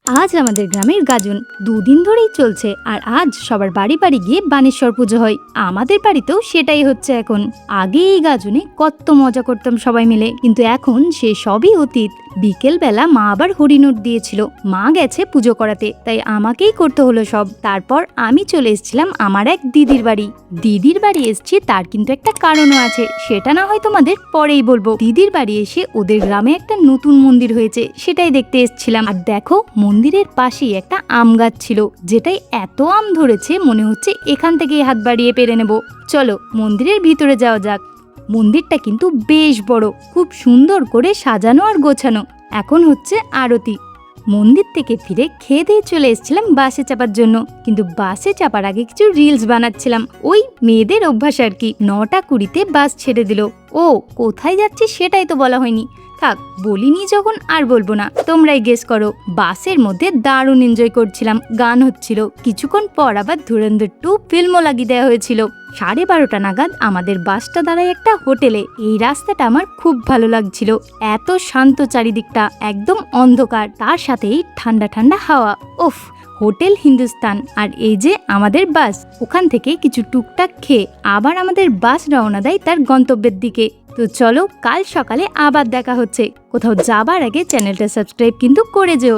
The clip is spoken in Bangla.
আজ আমাদের গ্রামের গাজন 2 দিন ধরেই চলছে। আর আজ সবার বাড়ি বাড়ি গিয়ে বানেশ্বর পুজো হয়। আমাদের বাড়িতেও সেটাই হচ্ছে এখন। আগে এই গাজনে কত মজা করতাম সবাই মিলে, কিন্তু এখন সে সবই অতীত। বিকেল বেলা মা আবার হরিনোট দিয়েছিল, মা গেছে পুজো করাতে, তাই আমাকেই করতে হলো সব। তারপর আমি চলে এসেছিলাম আমার এক দিদির বাড়ি। দিদির বাড়ি এসছি তার কিন্তু একটা কারণও আছে, সেটা না হয় তোমাদের পরেই বলবো। দিদির বাড়ি এসে ওদের গ্রামে একটা নতুন মন্দির হয়েছে, সেটাই দেখতে এসেছিলাম। আর দেখো, মন্দিরের পাশেই একটা আম গাছ ছিল, যেটাই এত আম ধরেছে মনে হচ্ছে এখান থেকেই হাত বাড়িয়ে পেরে নেব। চলো মন্দিরের ভিতরে যাওয়া যাক। মন্দিরটা কিন্তু বেশ বড়, খুব সুন্দর করে সাজানো আর গোছানো। এখন হচ্ছে আরতি। মন্দির থেকে ফিরে খেয়ে দিয়ে চলে এসেছিলাম বাসে চাপার জন্য, কিন্তু বাসে চাপার আগে কিছু রিলস বানাচ্ছিলাম। ওই মেয়েদের অভ্যাস আর কি। 9:20 বাস ছেড়ে দিল। ও কোথায় যাচ্ছি সেটাই তো বলা হয়নি। থাক, বলিনি যখন আর বলবো না, তোমরাই গেস করো। বাসের মধ্যে দারুণ এনজয় করছিলাম, গান হচ্ছিল। কিছুক্ষণ পর আবার ধুরন্ধর 2 ফিল্মও লাগিয়ে দেওয়া হয়েছিল। 12:30 নাগাদ আমাদের বাসটা দাঁড়ায় একটা হোটেলে। এই রাস্তাটা আমার খুব ভালো লাগছিল, এত শান্ত চারিদিকটা, একদম অন্ধকার, তার সাথেই ঠান্ডা ঠান্ডা হাওয়া। ওফ, হোটেল হিন্দুস্তান। আর এই যে আমাদের বাস। ওখান থেকে কিছু টুকটাক খেয়ে আবার আমাদের বাস রওনা দেয় তার গন্তব্যের দিকে। তো চলো, কাল সকালে আবার দেখা হচ্ছে। কোথাও যাবার আগে চ্যানেলটা সাবস্ক্রাইব কিন্তু করে যেও।